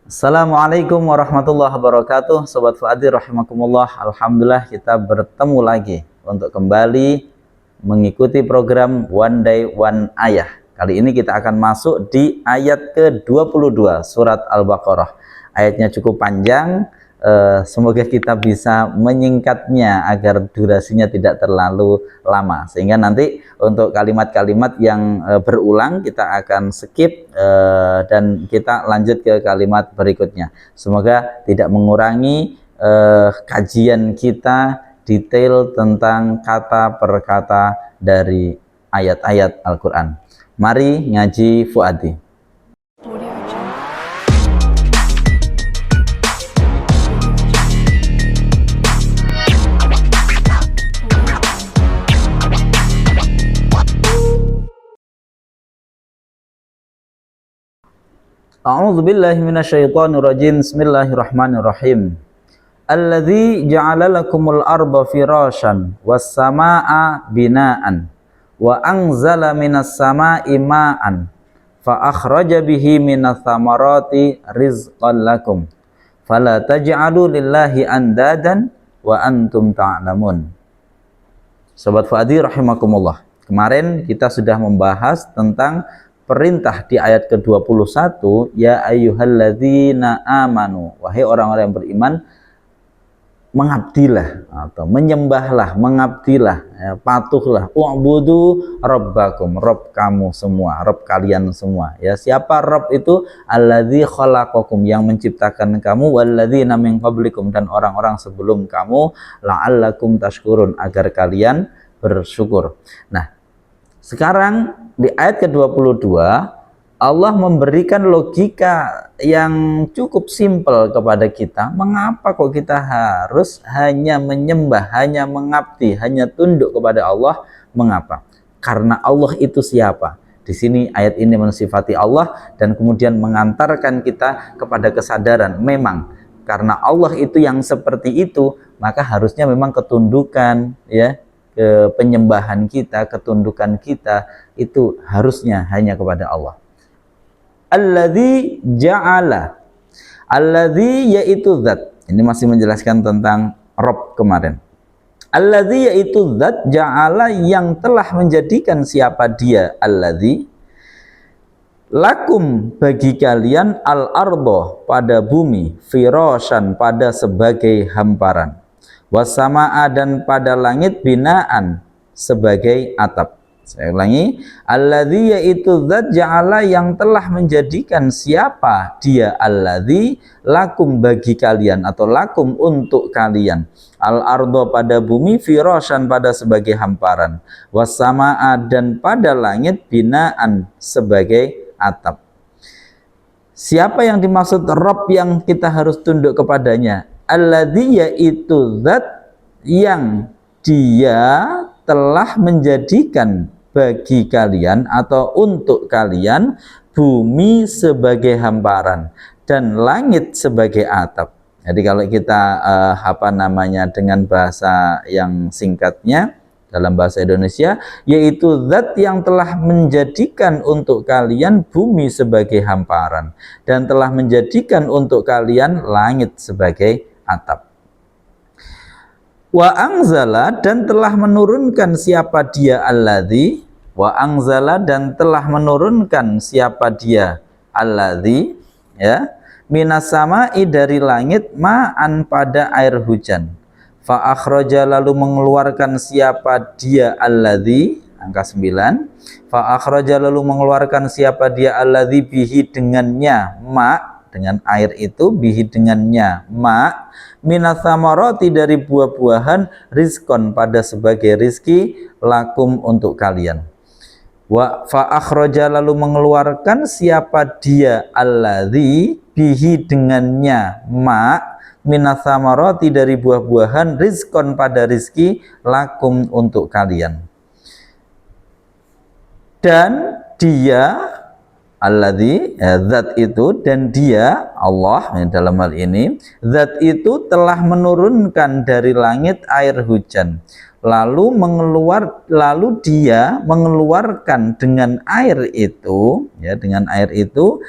Assalamualaikum warahmatullahi wabarakatuh. Sobat Fuadi rahimakumullah. Alhamdulillah kita bertemu lagi untuk kembali mengikuti program One Day One Ayah. Kali ini kita akan masuk di ayat ke-22 surat Al-Baqarah. Ayatnya cukup panjang, semoga kita bisa menyingkatnya agar durasinya tidak terlalu lama, sehingga nanti untuk kalimat-kalimat yang berulang kita akan skip dan kita lanjut ke kalimat berikutnya. Semoga tidak mengurangi kajian kita detail tentang kata per kata dari ayat-ayat Al-Quran. Mari ngaji Fuadi. A'udzubillahi minasyaitonirrajim. Bismillahirrahmanirrahim. Alladzi ja'ala lakumul arda firasyan was samaa'a binaan wa anzala minas samaa'i ma'an fa akhraja bihi minas thamarati rizqan lakum fala taj'alu lillahi andadan wa antum ta'lamun. Sobat Fuadi rahimakumullah. Kemarin kita sudah membahas tentang perintah di ayat ke-21, ya ayyuhalladzina amanu, wahai orang-orang yang beriman, mengabdilah atau menyembahlah, mengabdilah, ya, patuhlah, u'budu rabbakum, Rabb kamu semua, Rabb kalian semua. Ya, siapa Rabb itu? Alladzi khalaqakum, yang menciptakan kamu, walladzina min qablikum, dan orang-orang sebelum kamu, la'allakum tashkurun, agar kalian bersyukur. Nah, sekarang di ayat ke-22 Allah memberikan logika yang cukup simpel kepada kita. Mengapa kok kita harus hanya menyembah, hanya mengabdi, hanya tunduk kepada Allah? Mengapa? Karena Allah itu siapa? Di sini ayat ini mensifati Allah dan kemudian mengantarkan kita kepada kesadaran memang karena Allah itu yang seperti itu, maka harusnya memang ketundukan, ya, penyembahan kita, ketundukan kita itu harusnya hanya kepada Allah. Alladzi ja'ala, alladzi yaitu zat. Ini masih menjelaskan tentang Rabb kemarin. Alladzi yaitu zat, ja'ala yang telah menjadikan siapa dia, alladzi lakum bagi kalian al-ardo pada bumi, firasyan pada sebagai hamparan, wasama'a dan pada langit binaan sebagai atap. Saya ulangi, alladzi yaitu zat ja'ala yang telah menjadikan siapa dia, alladzi lakum bagi kalian atau lakum untuk kalian, al-ardo pada bumi, firasyan pada sebagai hamparan, wasama'a dan pada langit binaan sebagai atap. Siapa yang dimaksud Rabb yang kita harus tunduk kepadanya? Alladzi yaitu zat yang dia telah menjadikan bagi kalian atau untuk kalian bumi sebagai hamparan dan langit sebagai atap. Jadi kalau kita dengan bahasa yang singkatnya dalam bahasa Indonesia, yaitu zat yang telah menjadikan untuk kalian bumi sebagai hamparan dan telah menjadikan untuk kalian langit sebagai atap. Wa anzala dan telah menurunkan siapa dia alladzi, wa anzala dan telah menurunkan siapa dia alladzi, ya, minas sama'i dari langit, ma'an pada air hujan, fa akhraja lalu mengeluarkan siapa dia alladzi, angka 9, fa akhraja lalu mengeluarkan siapa dia alladzi bihi dengannya, ma dengan air itu, bihi dengannya ma, minas samarati dari buah-buahan, rizkon pada sebagai rizki, lakum untuk kalian. Wa fa akhraja lalu mengeluarkan siapa dia alladzi bihi dengannya ma, minas samarati dari buah-buahan, rizkon pada rizki, lakum untuk kalian. Dan dia alladzi, zat itu, dan dia Allah dalam hal ini, zat itu telah menurunkan dari langit air hujan, lalu dia mengeluarkan dengan air itu, ya, dengan air itu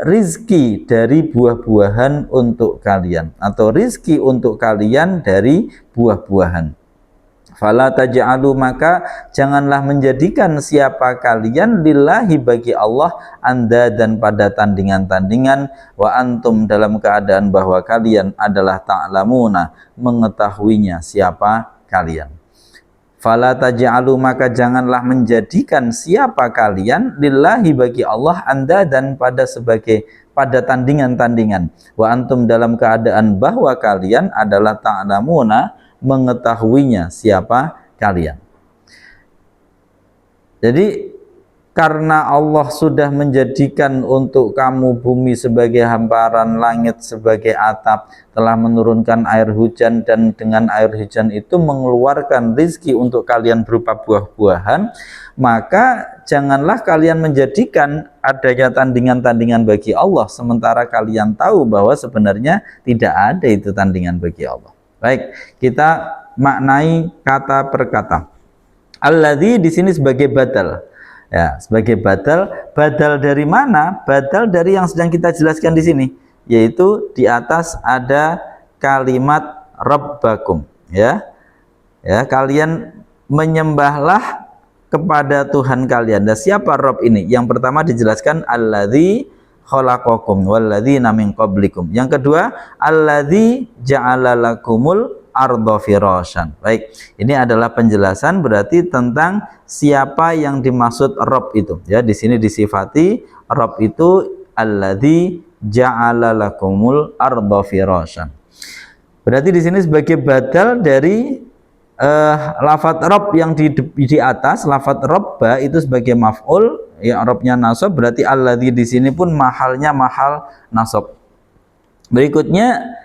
rizki dari buah-buahan untuk kalian, atau rizki untuk kalian dari buah-buahan. Fala taj'alu, maka janganlah menjadikan siapa kalian lillahi bagi Allah anda dan pada tandingan-tandingan, wa antum dalam keadaan bahwa kalian adalah ta'lamuna mengetahuinya siapa kalian. Fala taj'alu, maka janganlah menjadikan siapa kalian lillahi bagi Allah anda dan pada tandingan-tandingan, wa antum dalam keadaan bahwa kalian adalah ta'lamuna mengetahuinya siapa kalian. Jadi karena Allah sudah menjadikan untuk kamu bumi sebagai hamparan, langit sebagai atap, telah menurunkan air hujan, dan dengan air hujan itu mengeluarkan rizki untuk kalian berupa buah-buahan, maka janganlah kalian menjadikan adanya tandingan-tandingan bagi Allah, sementara kalian tahu bahwa sebenarnya tidak ada itu tandingan bagi Allah. Baik, kita maknai kata per kata. Alladzi di sini sebagai badal. Ya, sebagai badal. Badal dari mana? Badal dari yang sedang kita jelaskan di sini, yaitu di atas ada kalimat rabbakum, ya. Ya, kalian menyembahlah kepada Tuhan kalian. Dan siapa Rabb ini? Yang pertama dijelaskan alladzi khalaqakum walladzina min qablikum. Yang kedua, alladzi ja'ala lakumul arda firasyan. Baik, ini adalah penjelasan berarti tentang siapa yang dimaksud Rabb itu. Ya, di sini disifati Rabb itu alladzi ja'ala lakumul arda firasyan. Berarti di sini sebagai badal dari lafadz Rabb yang di atas, lafadz Rabba itu sebagai maf'ul, ya Rabbnya nasab, berarti alladzi di sini pun mahalnya mahal nasab. Berikutnya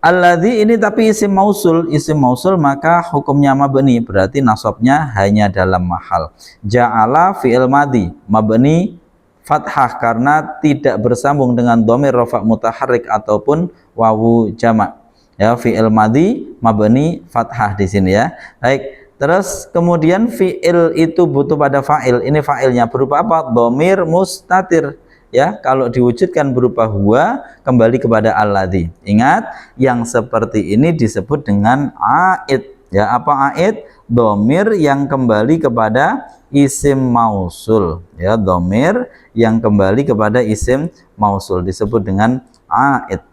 alladzi ini tapi isim mausul, maka hukumnya mabni, berarti nasabnya hanya dalam mahal. Ja'ala fi'il madhi mabni fathah karena tidak bersambung dengan dhamir rafa' mutaharrik ataupun wawu jamak. Ya, fi'il madhi mabni fathah di sini ya. Baik, terus kemudian fi'il itu butuh pada fa'il. Ini fa'ilnya berupa apa? Dhamir mustatir. Ya, kalau diwujudkan berupa huwa kembali kepada alladzi. Ingat, yang seperti ini disebut dengan aid. Ya, apa aid? Dhamir yang kembali kepada isim mausul. Ya, dhamir yang kembali kepada isim mausul disebut dengan aid.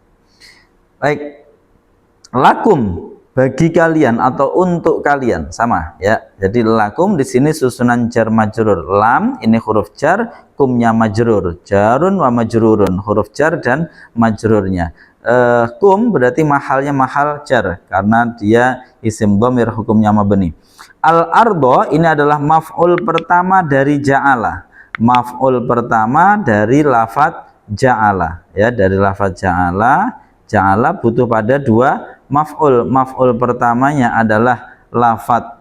Baik. Lakum bagi kalian atau untuk kalian sama ya. Jadi lakum di sini susunan jar majrur, lam ini huruf jar, kumnya majrur, jarun wa majrurun, huruf jar dan majrurnya. Kum berarti mahalnya mahal jar karena dia isim dhamir, hukumnya mabni. Al ardo ini adalah maf'ul pertama dari ja'ala, maf'ul pertama dari lafadz ja'ala ya, dari lafadz ja'ala. Ja'ala butuh pada dua maf'ul. Maf'ul pertamanya adalah lafadz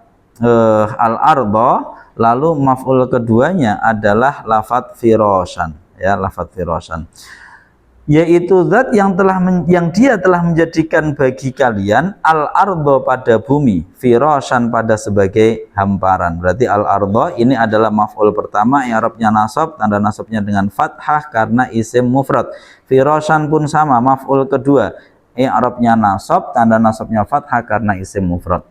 al-ardo, lalu maf'ul keduanya adalah lafadz firasyan ya, lafadz firasyan, yaitu zat yang dia telah menjadikan bagi kalian al-ardo pada bumi, firasyan pada sebagai hamparan. Berarti al-ardo ini adalah maf'ul pertama, i'rabnya nasab, tanda nasabnya dengan fathah karena isim mufrad. Firasyan pun sama, maf'ul kedua, i'rabnya nasab, tanda nasabnya fathah karena isim mufrad.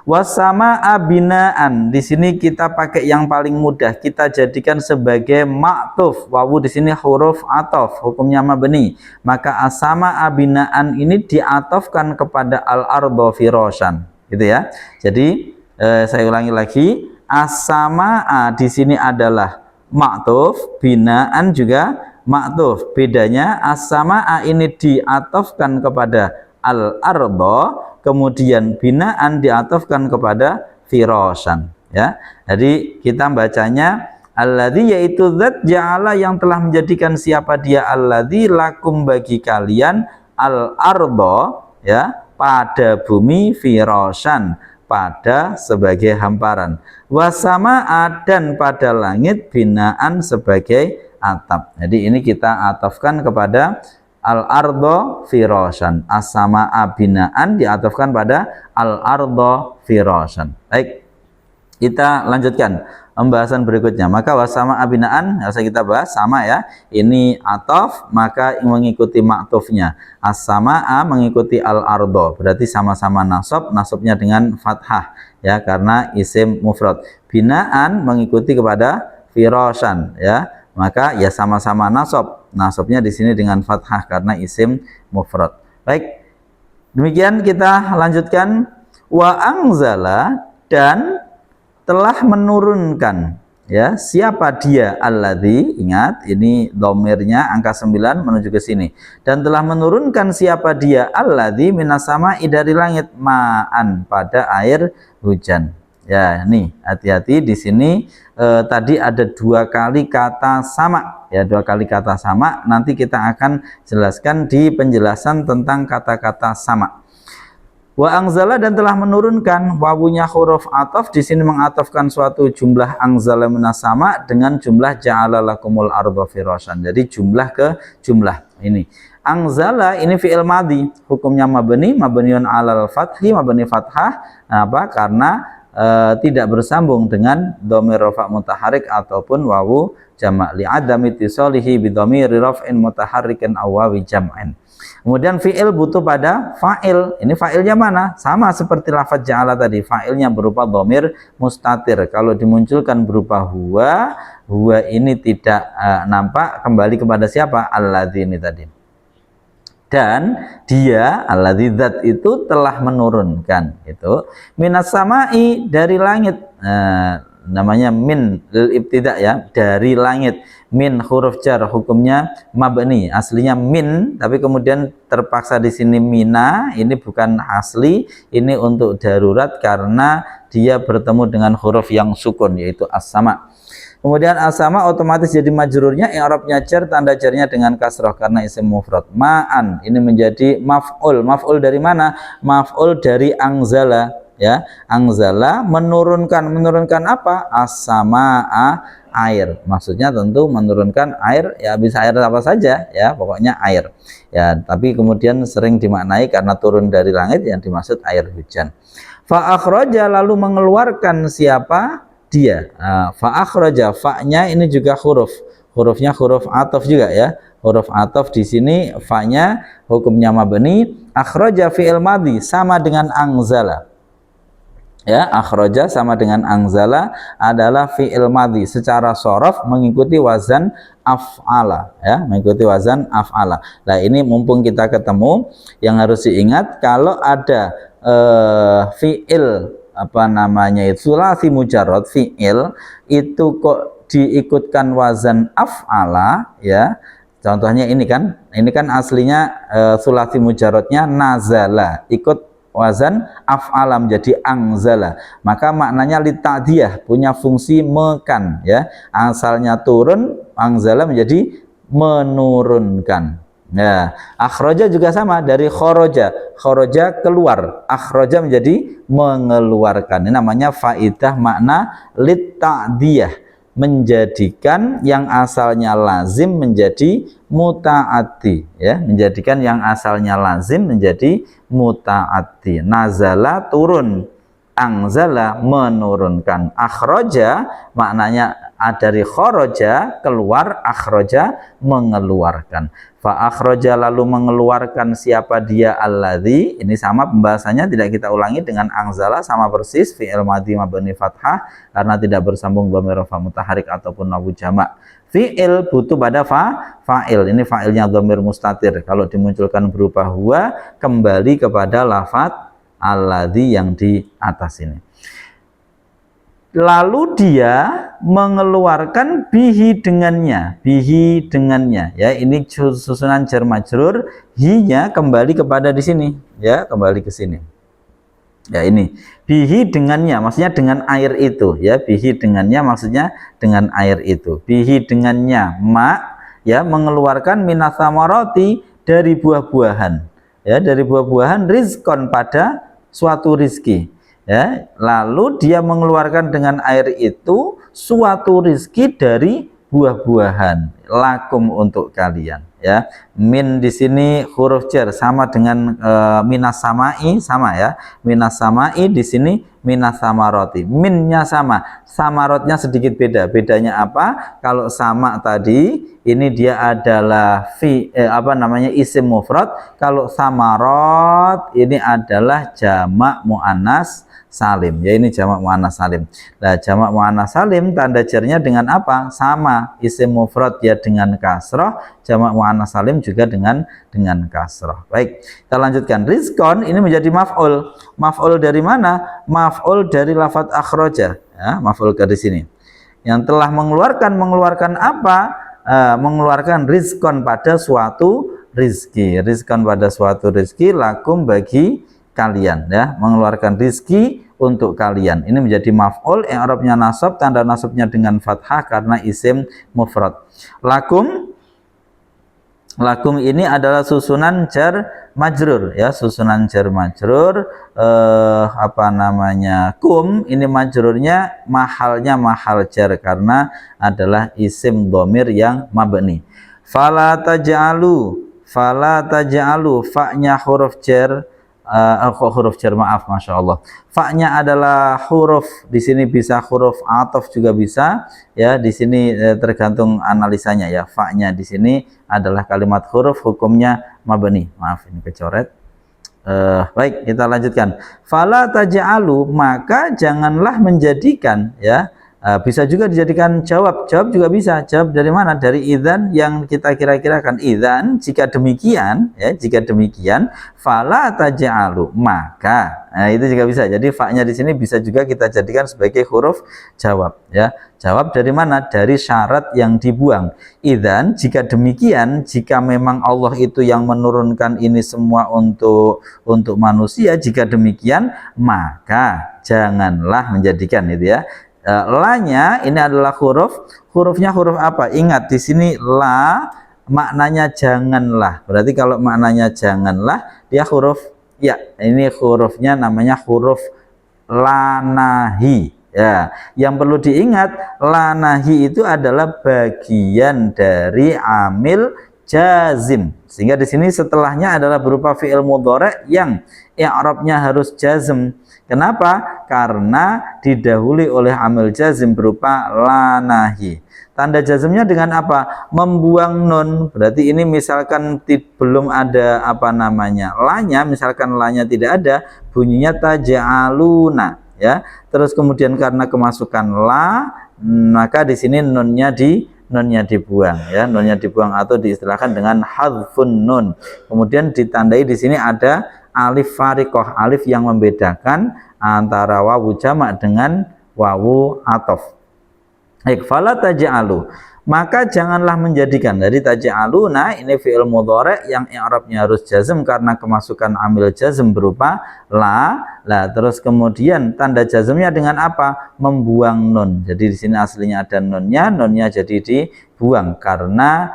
Wasama abinaan di sini kita pakai yang paling mudah, kita jadikan sebagai ma'tuf. Wawu di sini huruf ataf, hukumnya mabni. Maka asama abinaan ini diatofkan kepada al-ardo firasyan, gitu ya. Jadi saya ulangi lagi, asama di sini adalah ma'tuf, binaan juga ma'tuf. Bedanya asama ini diatofkan kepada al-ardo, kemudian binaan diatofkan kepada firasyan ya. Jadi kita bacanya alladzi, yaitu zat ja'ala yang telah menjadikan siapa dia alladzi lakum bagi kalian al-ardo ya, pada bumi, firasyan pada sebagai hamparan, wasama'a dan pada langit binaan sebagai atap. Jadi ini kita atofkan kepada al-ardo firasyan, as-sama binaan diatofkan pada al-ardo firasyan. Baik, kita lanjutkan. pembahasan berikutnya. Maka wasama abinaan harus kita bahas sama ya. Ini atof maka mengikuti maktufnya. As-samaa mengikuti al-ardo. Berarti sama-sama nasab, nasabnya dengan fathah ya karena isim mufrad. Binaan mengikuti kepada firashan ya. Maka ya sama-sama nasab. Nasabnya di sini dengan fathah karena isim mufrad. Baik. Demikian kita lanjutkan wa anzala dan telah menurunkan ya siapa dia alladzi, ingat ini domirnya angka 9 menuju ke sini, dan telah menurunkan siapa dia alladzi minas sama'i dari langit ma'an pada air hujan ya. Nih hati-hati di sini tadi ada 2 kali kata sama ya, 2 kali kata sama, nanti kita akan jelaskan di penjelasan tentang kata-kata sama. Wa anzala dan telah menurunkan, wawunya huruf ataf di sini mengatafkan suatu jumlah anzala minas sama dengan jumlah ja'ala lakumul arda firashan. Jadi jumlah ke jumlah. Ini anzala ini fi'il madhi, hukumnya mabni, mabniun alal fathi, mabni fathah. Apa? Karena tidak bersambung dengan dhamir rafa' mutaharrik ataupun wawu jamak li'adami tisalihi bi dhamiri raf'in mutaharrikin aw wawi jam'in. Kemudian fi'il butuh pada fa'il. Ini fa'ilnya mana? Sama seperti lafaz ja'ala tadi. Fa'ilnya berupa dhamir mustatir. Kalau dimunculkan berupa huwa, huwa ini tidak nampak, kembali kepada siapa? Alladzi ini tadi. Dan dia alladzi zat itu telah menurunkan itu minas sama'i dari langit. Namanya min lil ibtida ya, dari langit. Min huruf jar hukumnya mabni, aslinya min tapi kemudian terpaksa di sini mina. Ini bukan asli, ini untuk darurat karena dia bertemu dengan huruf yang sukun yaitu as-sama. Kemudian as-sama otomatis jadi majrurnya, i'rabnya jar, tanda jarnya dengan kasrah karena isim mufrad. Ma'an ini menjadi maf'ul. Maf'ul dari mana? Maf'ul dari anzala ya. Anzala menurunkan apa? As-samaa, air. Maksudnya tentu menurunkan air ya, bisa air apa saja ya, pokoknya air ya, tapi kemudian sering dimaknai karena turun dari langit yang dimaksud air hujan. Fa akhraja lalu mengeluarkan siapa dia. Fa akhraja, fa-nya ini juga hurufnya huruf ataf juga ya, huruf ataf di sini fa-nya hukumnya mabni. Akhraja fi'il madhi sama dengan anzala ya, akhraja sama dengan anzala adalah fi'il madhi secara shorof mengikuti wazan af'ala ya, mengikuti wazan af'ala. Nah ini mumpung kita ketemu, yang harus diingat kalau ada fi'il apa namanya itu sulasi mujarrad, fi'il itu kok diikutkan wazan af'ala ya. Contohnya ini kan aslinya sulasi mujarradnya nazala, ikut wazan af'ala menjadi anzala, maka maknanya lita'diyah, punya fungsi mekan ya, asalnya turun, anzala menjadi menurunkan ya. Akhraja juga sama, dari kharaja, kharaja keluar, akhraja menjadi mengeluarkan. Ini namanya faidah makna lita'diyah, menjadikan yang asalnya lazim menjadi muta'addi ya, menjadikan yang asalnya lazim menjadi muta'addi. Nazala turun, anzala menurunkan. Akhraja maknanya dari kharaja keluar, akhraja mengeluarkan. Fa akhraja lalu mengeluarkan siapa dia alladzi, ini sama pembahasannya, tidak kita ulangi dengan anzala, sama persis fi'il madhi mabni fathah karena tidak bersambung dhamir rafa mutaharrik ataupun wawu jamak. Fi'il butuh pada fa'il, ini fa'ilnya dhamir mustatir, kalau dimunculkan berupa huwa kembali kepada lafaz alladzi yang di atas ini. Lalu dia mengeluarkan bihi dengannya ya, ini susunan jar majrur, hi-nya kembali kepada di sini ya, kembali ke sini ya. Ini bihi dengannya maksudnya dengan air itu ya, bihi dengannya maksudnya dengan air itu. Bihi dengannya ma ya, mengeluarkan minas samarati dari buah-buahan ya, dari buah-buahan, rizkon pada suatu rizki ya. Lalu dia mengeluarkan dengan air itu suatu rizki dari buah-buahan lakum untuk kalian ya. Min di sini huruf jar sama dengan minas samai, sama ya. Minas samai di sini minas samaroti. Minnya sama, samarotnya sedikit beda. Bedanya apa? Kalau sama tadi ini dia adalah isim mufrad. Kalau samarot ini adalah jamak muannas salim, ya ini jamak muannas salim. Nah, jamak muannas salim tanda jarnya dengan apa? Sama, isim mufrad ya dengan kasroh, jamak muannas salim juga dengan kasroh. Baik, kita lanjutkan. Rizqon ini menjadi maf'ul. Maf'ul dari mana? Maf'ul dari lafadz akhraja. Ya, maf'ul dari sini. Yang telah mengeluarkan apa? Mengeluarkan rizqon pada suatu rizki. Rizqon pada suatu rizki lakum bagi kalian ya, mengeluarkan rizki untuk kalian. Ini menjadi maf'ul, i'rabnya nasab, tanda nasabnya dengan fathah karena isim mufrad. Lakum ini adalah susunan jar majrur ya, susunan jar majrur. Kum ini majrurnya mahalnya mahal jar karena adalah isim dhamir yang mabni. Fala taj'alu fa-nya huruf jar. Huruf jar, maaf, masya Allah. Fa-nya adalah huruf, di sini bisa huruf ataf juga bisa ya. Di sini tergantung analisanya ya. Fa-nya di sini adalah kalimat huruf, hukumnya mabni. Maaf ini kecoret. Baik, kita lanjutkan. Fala taj'alu, maka janganlah menjadikan ya. Bisa juga dijadikan jawab juga bisa. Jawab dari mana? Dari idzan yang kita kira-kirakan. Idzan, jika demikian ya, jika demikian fala taj'alu, maka itu juga bisa. Jadi fa-nya di sini bisa juga kita jadikan sebagai huruf jawab ya. Jawab dari mana? Dari syarat yang dibuang. Idzan, jika demikian, jika memang Allah itu yang menurunkan ini semua untuk manusia, jika demikian maka janganlah menjadikan itu ya. La-nya ini adalah hurufnya huruf apa? Ingat di sini la maknanya janganlah. Berarti kalau maknanya janganlah dia huruf ya. Ini hurufnya namanya huruf lanahi ya. Yang perlu diingat, lanahi itu adalah bagian dari amil jazim. Sehingga di sini setelahnya adalah berupa fi'il mudhari' yang i'rabnya harus jazm. Kenapa? Karena didahului oleh amil jazim berupa lanahi. Tanda jazmnya dengan apa? Membuang nun. Berarti ini misalkan belum ada lanya, misalkan lanya tidak ada, bunyinya taj'aluna ya. Terus kemudian karena kemasukan la, maka di sini nunnya dibuang ya, nunnya dibuang atau diistilahkan dengan hadzfun nun. Kemudian ditandai di sini ada alif fariqah, alif yang membedakan antara wawu jamak dengan wawu ataf. Fala taj'alu, maka janganlah menjadikan. Dari taj'aluna ini fi'il mudhari' yang i'rabnya harus jazm karena kemasukan amil jazm berupa la. Terus kemudian tanda jazmnya dengan apa? Membuang nun. Jadi di sini aslinya ada nunnya jadi dibuang karena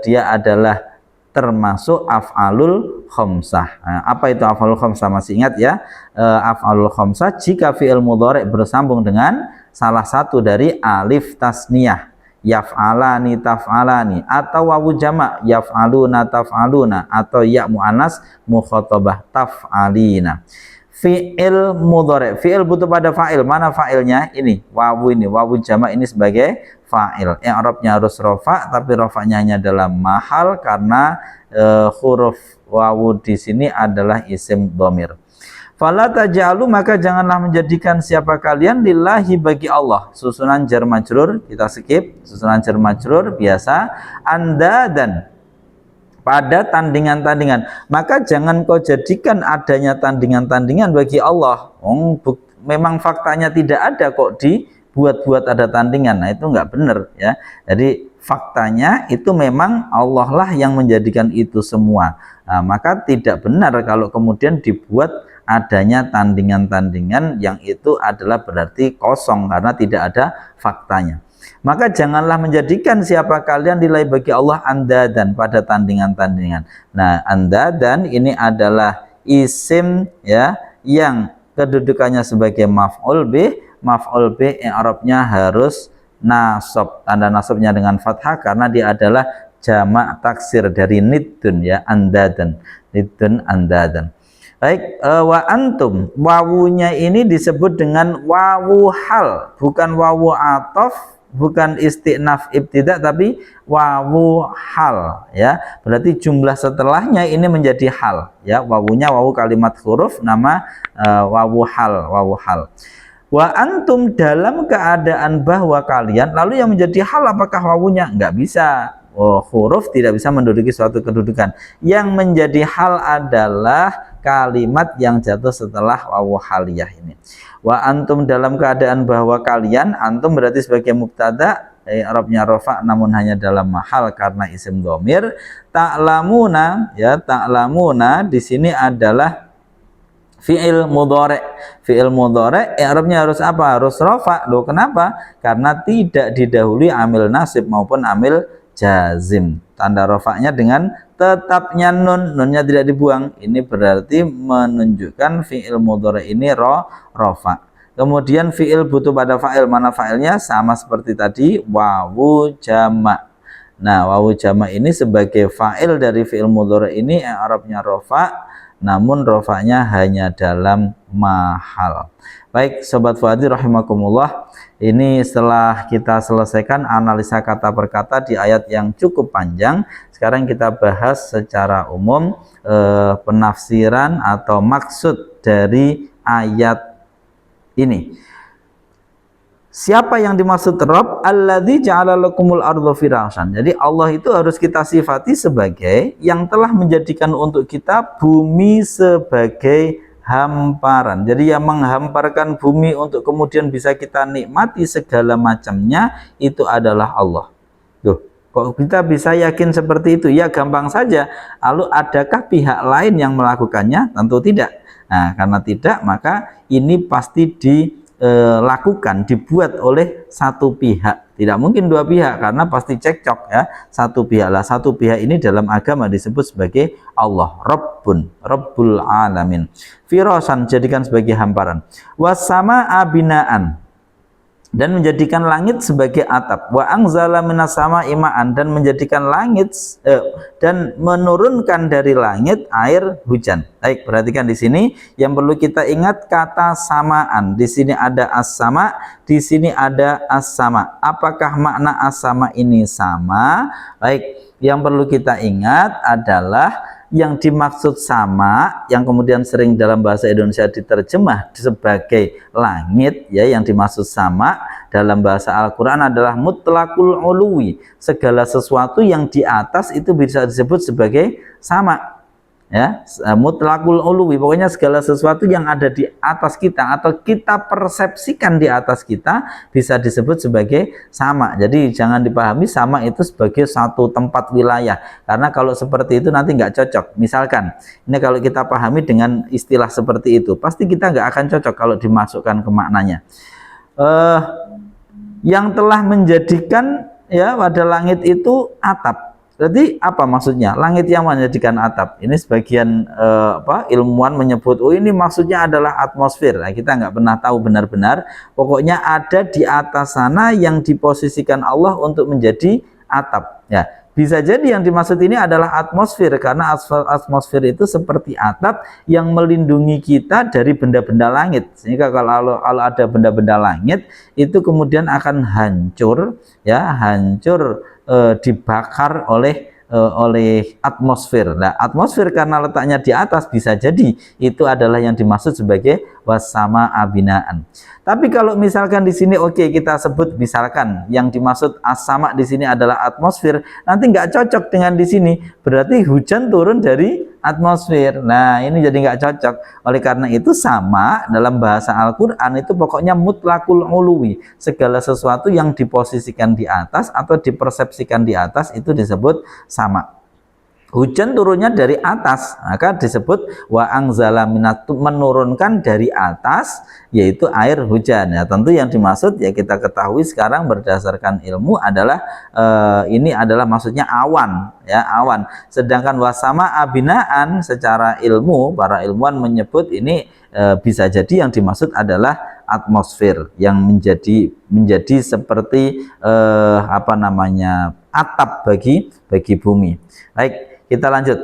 dia adalah termasuk af'alul khamsah. Apa itu af'alul khamsah? Masih ingat ya? Af'alul khamsah jika fi'il mudhari' bersambung dengan salah satu dari alif tasniyah, yaf'alani taf'alani, atau wawu jamak, yaf'aluna taf'aluna, atau ya mu'annas mukhatabah, taf'alina. Fi'il mudhari', fi'il butuh pada fa'il. Mana fa'ilnya? Ini wawu jamak ini sebagai fa'il. I'rabnya harus rofa, tapi rofanya hanya dalam mahal karena huruf wawu di sini adalah isim dhamir. Fala taj'alu, maka janganlah menjadikan siapa kalian lillahi bagi Allah. Susunan jar majrur kita skip, susunan jar majrur biasa. Andadan, pada tandingan-tandingan, maka jangan kau jadikan adanya tandingan-tandingan bagi Allah. Memang faktanya tidak ada kok dibuat-buat ada tandingan. Nah itu enggak benar ya. Jadi faktanya itu memang Allah lah yang menjadikan itu semua. Nah, maka tidak benar kalau kemudian dibuat adanya tandingan-tandingan yang itu adalah berarti kosong karena tidak ada faktanya. Maka janganlah menjadikan siapa kalian nilai bagi Allah andadan pada tandingan-tandingan. Nah, andadan ini adalah isim ya yang kedudukannya sebagai maf'ul bih. Maf'ul bih i'rabnya harus nasab. Tanda nasabnya dengan fathah karena dia adalah jamak taksir dari nidun ya, andadan. Nidun andadan. Baik, wa antum, wawunya ini disebut dengan wawu hal, bukan wawu atof, bukan istiqnaf ibtidak, tapi wawu hal ya. Berarti jumlah setelahnya ini menjadi hal ya, wawunya wawu kalimat huruf nama wawu hal, wawu hal. Wa antum dalam keadaan bahwa kalian, lalu yang menjadi hal apakah wawunya? Enggak bisa. Oh, huruf tidak bisa menduduki suatu kedudukan. Yang menjadi hal adalah kalimat yang jatuh setelah wawu haliyah ini. Wa antum dalam keadaan bahwa kalian, antum berarti sebagai mubtada, Arabnya rofa namun hanya dalam hal karena isim dhamir. Ta'lamuna ya, ta'lamuna di sini adalah fi'il mudhari'. Fi'il mudhari' Arabnya harus apa? Harus rofa. Loh kenapa? Karena tidak didahului amil nasib maupun amil jazim. Tanda rofaknya dengan tetapnya nun, nunnya tidak dibuang. Ini berarti menunjukkan fi'il mudhari' ini rofa. Kemudian fi'il butuh pada fa'il, mana fa'ilnya? Sama seperti tadi, wawu jamak. Nah, wawu jamak ini sebagai fa'il dari fi'il mudhari' ini Arabnya rofa, namun rofaknya hanya dalam mahal. Baik Sobat Fuadi rahimakumullah, ini setelah kita selesaikan analisa kata per kata di ayat yang cukup panjang, sekarang kita bahas secara umum penafsiran atau maksud dari ayat ini. Siapa yang dimaksud Rabb? Alladzi ja'ala lakumul arda firasyan. Jadi Allah itu harus kita sifati sebagai yang telah menjadikan untuk kita bumi sebagai hamparan. Jadi yang menghamparkan bumi untuk kemudian bisa kita nikmati segala macamnya itu adalah Allah. Duh, kok kita bisa yakin seperti itu? Ya gampang saja. Lalu adakah pihak lain yang melakukannya? Tentu tidak. Nah, karena tidak maka ini pasti dilakukan, dibuat oleh satu pihak. Tidak mungkin dua pihak karena pasti cekcok ya. Satu pihak lah. Satu pihak ini dalam agama disebut sebagai Allah, Rabbun, Rabbul Alamin. Firasan jadikan sebagai hamparan. Wasama abinaan, dan menjadikan langit sebagai atap. Wa anzala minas sama'i ma'an, dan menjadikan langit dan menurunkan dari langit air hujan. Baik, perhatikan di sini yang perlu kita ingat kata samaan. Di sini ada as-sama, di sini ada as-sama. Apakah makna as-sama ini sama? Baik, yang perlu kita ingat adalah yang dimaksud sama, yang kemudian sering dalam bahasa Indonesia diterjemah sebagai langit ya, yang dimaksud sama dalam bahasa Al-Qur'an adalah mutlaqul uluwi. Segala sesuatu yang di atas itu bisa disebut sebagai sama. Ya, mutlaqul uluwi, pokoknya segala sesuatu yang ada di atas kita atau kita persepsikan di atas kita bisa disebut sebagai sama. Jadi jangan dipahami sama itu sebagai satu tempat wilayah, karena kalau seperti itu nanti nggak cocok. Misalkan ini kalau kita pahami dengan istilah seperti itu, pasti kita nggak akan cocok kalau dimasukkan ke maknanya. Yang telah menjadikan ya pada langit itu atap. Berarti apa maksudnya? Langit yang menjadikan atap. Ini sebagian ilmuwan menyebut, oh ini maksudnya adalah atmosfer. Nah, kita nggak pernah tahu benar-benar. Pokoknya ada di atas sana yang diposisikan Allah untuk menjadi atap. Ya, bisa jadi yang dimaksud ini adalah atmosfer, karena atmosfer itu seperti atap yang melindungi kita dari benda-benda langit. Sehingga kalau ada benda-benda langit itu kemudian akan hancur, ya hancur. Dibakar oleh atmosfer. Nah, atmosfer karena letaknya di atas bisa jadi itu adalah yang dimaksud sebagai wasama abinaan. Tapi kalau misalkan di sini kita sebut misalkan yang dimaksud as-sama di sini adalah atmosfer, nanti nggak cocok dengan di sini. Berarti hujan turun dari atmosfer. Nah, ini jadi nggak cocok. Oleh karena itu sama dalam bahasa Al-Qur'an itu pokoknya mutlaqul uluwi. Segala sesuatu yang diposisikan di atas atau dipersepsikan di atas itu disebut sama. Hujan turunnya dari atas, maka disebut wa anzala menurunkan dari atas, yaitu air hujan. Ya, tentu yang dimaksud ya kita ketahui sekarang berdasarkan ilmu adalah ini adalah maksudnya awan, ya awan. Sedangkan wasama abinaan secara ilmu para ilmuwan menyebut ini bisa jadi yang dimaksud adalah atmosfer yang menjadi seperti apa namanya atap bagi bumi. Baik. Kita lanjut.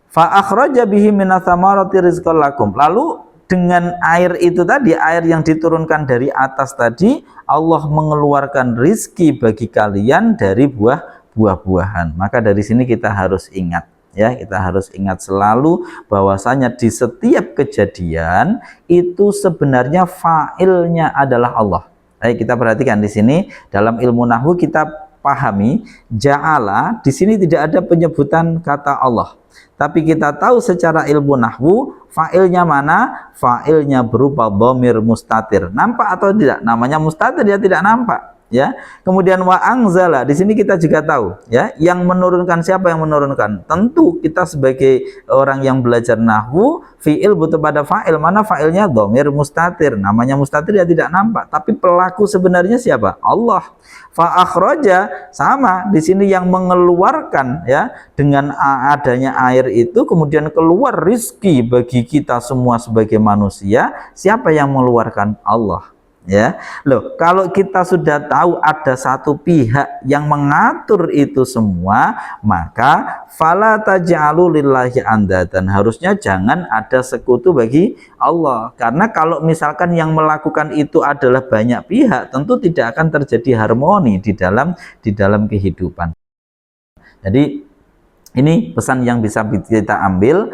Fa akhraja bihi minatsamarati rizqan lakum. Lalu dengan air itu tadi, air yang diturunkan dari atas tadi, Allah mengeluarkan rizki bagi kalian dari buah-buahan. Maka dari sini kita harus ingat, ya, kita harus ingat selalu bahwasanya di setiap kejadian itu sebenarnya fa'ilnya adalah Allah. Baik, kita perhatikan di sini dalam ilmu nahwu kita pahami ja'ala di sini tidak ada penyebutan kata Allah, tapi kita tahu secara ilmu nahwu fa'ilnya mana? Fa'ilnya berupa dhamir mustatir. Nampak atau tidak? Namanya mustatir, dia tidak nampak, ya. Kemudian wa anzala di sini kita juga tahu, ya, yang menurunkan siapa yang menurunkan? Tentu kita sebagai orang yang belajar nahwu, fi'il butuh pada fa'il. Mana fa'ilnya? Dhamir mustatir. Namanya mustatir, dia tidak nampak, tapi pelaku sebenarnya siapa? Allah. Fa akhraja sama di sini yang mengeluarkan, ya, dengan adanya air itu kemudian keluar rizki bagi kita semua sebagai manusia. Siapa yang mengeluarkan? Allah. Ya, loh, kalau kita sudah tahu ada satu pihak yang mengatur itu semua, maka fala taj'alu lillahi andadan, harusnya jangan ada sekutu bagi Allah. Karena kalau misalkan yang melakukan itu adalah banyak pihak, tentu tidak akan terjadi harmoni di dalam kehidupan. Jadi ini pesan yang bisa kita ambil,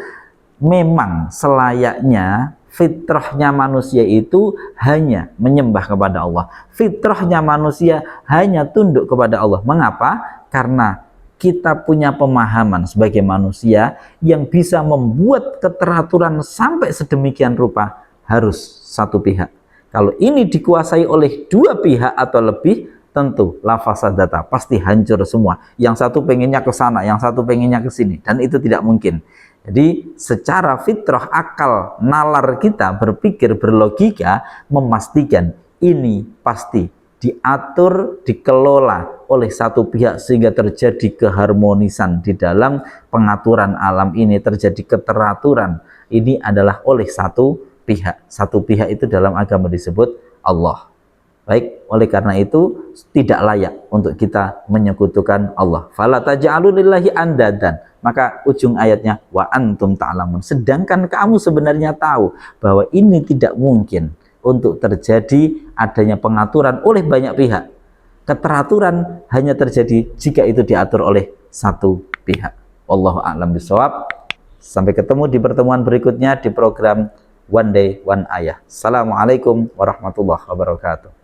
memang selayaknya fitrahnya manusia itu hanya menyembah kepada Allah. Fitrahnya manusia hanya tunduk kepada Allah. Mengapa? Karena kita punya pemahaman sebagai manusia yang bisa membuat keteraturan sampai sedemikian rupa harus satu pihak. Kalau ini dikuasai oleh dua pihak atau lebih, tentu la fasadata, pasti hancur semua. Yang satu pengennya ke sana, yang satu pengennya ke sini, dan itu tidak mungkin. Jadi secara fitrah akal nalar kita berpikir berlogika memastikan ini pasti diatur, dikelola oleh satu pihak sehingga terjadi keharmonisan di dalam pengaturan alam ini, terjadi keteraturan. Ini adalah oleh satu pihak. Satu pihak itu dalam agama disebut Allah. Baik, oleh karena itu tidak layak untuk kita menyekutukan Allah. Fala taj'alu lillahi andadan. Maka ujung ayatnya wa antum ta'lamun. Sedangkan kamu sebenarnya tahu bahwa ini tidak mungkin untuk terjadi adanya pengaturan oleh banyak pihak. Keteraturan hanya terjadi jika itu diatur oleh satu pihak. Wallahu a'lam bishawab. Sampai ketemu di pertemuan berikutnya di program One Day One Ayah. Assalamualaikum warahmatullahi wabarakatuh.